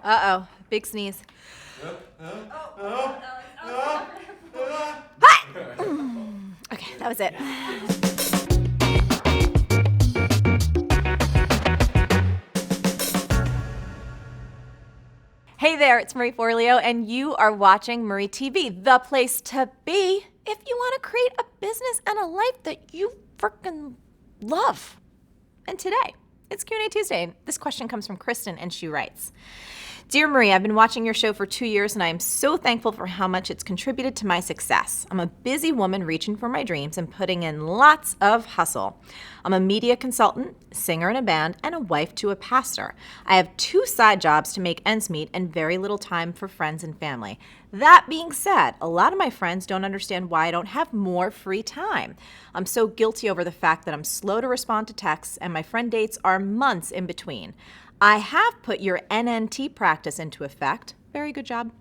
Uh-oh, big sneeze. Okay, that was it. Hey there, it's Marie Forleo, and you are watching Marie TV, the place to be if you want to create a business and a life that you freaking love. And today, it's Q&A Tuesday, and this question comes from Kristen, and she writes, Dear Marie, I've been watching your show for 2 years, and I am so thankful for how much it's contributed to my success. I'm a busy woman reaching for my dreams and putting in lots of hustle. I'm a media consultant, singer in a band, and a wife to a pastor. I have 2 side jobs to make ends meet and very little time for friends and family. That being said, a lot of my friends don't understand why I don't have more free time. I'm so guilty over the fact that I'm slow to respond to texts, and my friend dates are months in between. I have put your NNT practice into effect. Very good job.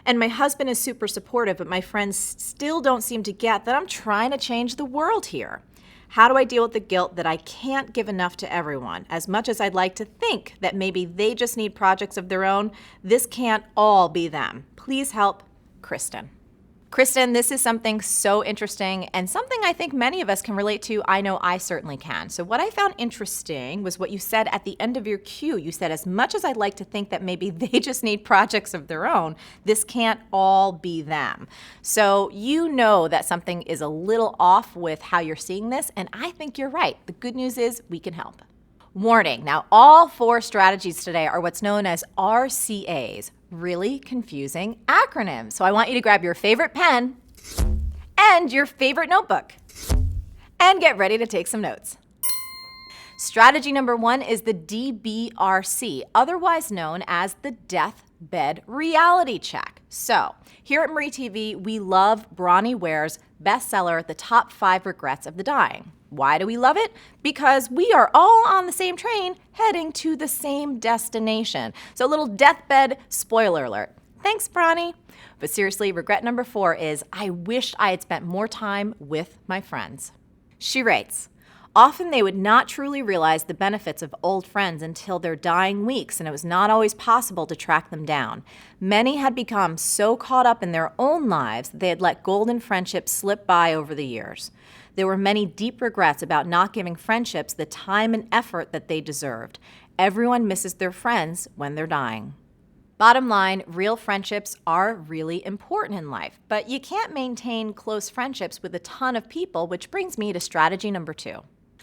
And my husband is super supportive, but my friends still don't seem to get that I'm trying to change the world here. How do I deal with the guilt that I can't give enough to everyone? As much as I'd like to think that maybe they just need projects of their own, this can't all be them. Please help, Kristen. Kristen, this is something so interesting and something I think many of us can relate to. I know I certainly can. So what I found interesting was what you said at the end of your cue. You said, as much as I'd like to think that maybe they just need projects of their own, this can't all be them. So you know that something is a little off with how you're seeing this, and I think you're right. The good news is we can help. Warning, now all 4 strategies today are what's known as RCAs, really confusing acronyms. So I want you to grab your favorite pen and your favorite notebook and get ready to take some notes. Strategy number 1 is the DBRC, otherwise known as the deathbed reality check. So here at Marie TV, we love Bronnie Ware's bestseller, The Top 5 Regrets of the Dying. Why do we love it? Because we are all on the same train heading to the same destination. So a little deathbed spoiler alert. Thanks, Bronnie. But seriously, regret number 4 is I wished I had spent more time with my friends. She writes, often they would not truly realize the benefits of old friends until their dying weeks, and it was not always possible to track them down. Many had become so caught up in their own lives that they had let golden friendships slip by over the years. There were many deep regrets about not giving friendships the time and effort that they deserved. Everyone misses their friends when they're dying. Bottom line, real friendships are really important in life, but you can't maintain close friendships with a ton of people, which brings me to strategy number 2.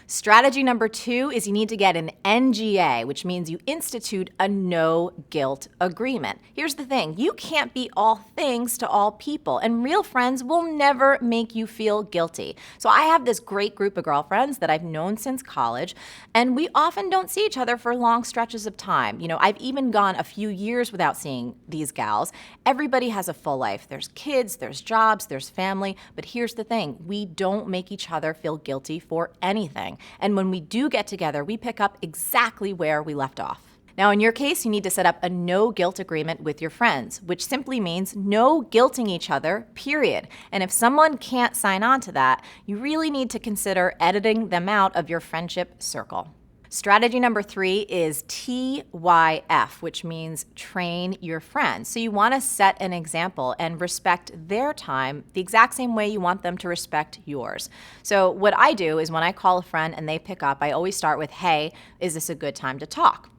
Strategy number 2 is you need to get an NGA, which means you institute a no guilt agreement. Here's the thing, you can't be all things to all people, and real friends will never make you feel guilty. So I have this great group of girlfriends that I've known since college, and we often don't see each other for long stretches of time. You know, I've even gone a few years without seeing these gals. Everybody has a full life. There's kids, there's jobs, there's family, but here's the thing, we don't make each other feel guilty for anything. And when we do get together, we pick up exactly where we left off. Now, in your case, you need to set up a no guilt agreement with your friends, which simply means no guilting each other, period. And if someone can't sign on to that, you really need to consider editing them out of your friendship circle. Strategy number 3 is TYF, which means train your friends. So you want to set an example and respect their time the exact same way you want them to respect yours. So what I do is when I call a friend and they pick up, I always start with, hey, is this a good time to talk?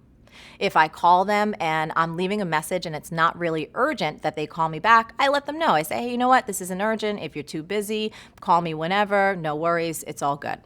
If I call them and I'm leaving a message and it's not really urgent that they call me back, I let them know. I say, hey, you know what? This isn't urgent. If you're too busy, call me whenever. No worries. It's all good.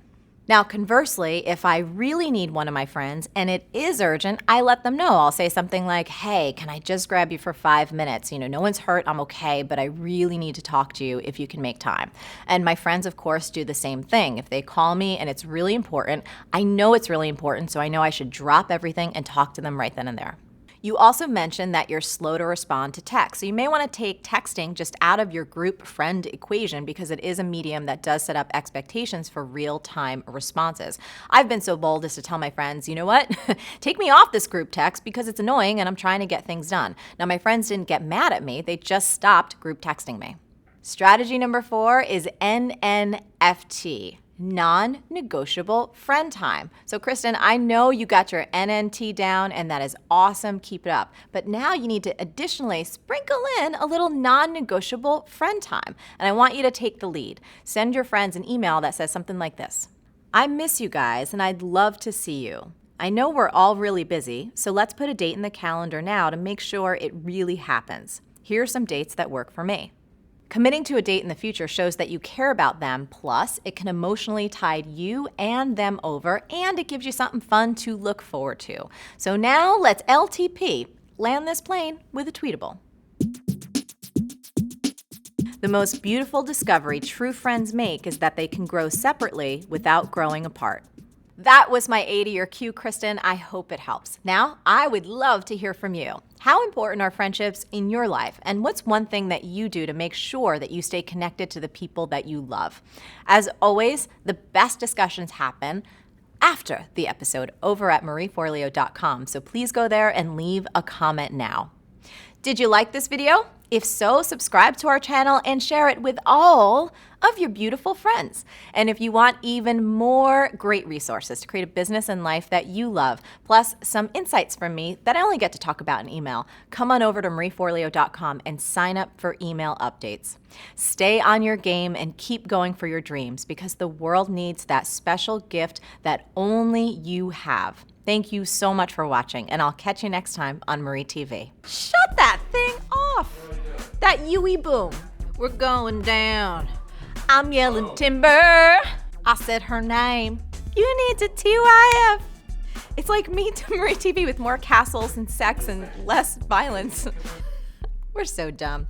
Now, conversely, if I really need one of my friends and it is urgent, I let them know. I'll say something like, hey, can I just grab you for 5 minutes? You know, no one's hurt, I'm okay, but I really need to talk to you if you can make time. And my friends, of course, do the same thing. If they call me and it's really important, I know it's really important, so I know I should drop everything and talk to them right then and there. You also mentioned that you're slow to respond to text. So you may want to take texting just out of your group friend equation because it is a medium that does set up expectations for real-time responses. I've been so bold as to tell my friends, you know what? Take me off this group text because it's annoying and I'm trying to get things done. Now, my friends didn't get mad at me. They just stopped group texting me. Strategy number 4 is NNFT. non-negotiable friend time. So Kristen, I know you got your NNT down and that is awesome, keep it up. But now you need to additionally sprinkle in a little non-negotiable friend time. And I want you to take the lead. Send your friends an email that says something like this. I miss you guys and I'd love to see you. I know we're all really busy, so let's put a date in the calendar now to make sure it really happens. Here are some dates that work for me. Committing to a date in the future shows that you care about them, plus it can emotionally tide you and them over, and it gives you something fun to look forward to. So now let's LTP, land this plane with a tweetable. The most beautiful discovery true friends make is that they can grow separately without growing apart. That was my A to your Q, Kristen. I hope it helps. Now, I would love to hear from you. How important are friendships in your life? And what's one thing that you do to make sure that you stay connected to the people that you love? As always, the best discussions happen after the episode over at marieforleo.com. So please go there and leave a comment now. Did you like this video? If so, subscribe to our channel and share it with all of your beautiful friends. And if you want even more great resources to create a business and life that you love, plus some insights from me that I only get to talk about in email, come on over to marieforleo.com and sign up for email updates. Stay on your game and keep going for your dreams because the world needs that special gift that only you have. Thank you so much for watching, and I'll catch you next time on Marie TV. Shut that thing off! That Yui boom. We're going down. I'm yelling timber. I said her name. You need to TYF. It's like me to Marie TV with more castles and sex and less violence. We're so dumb.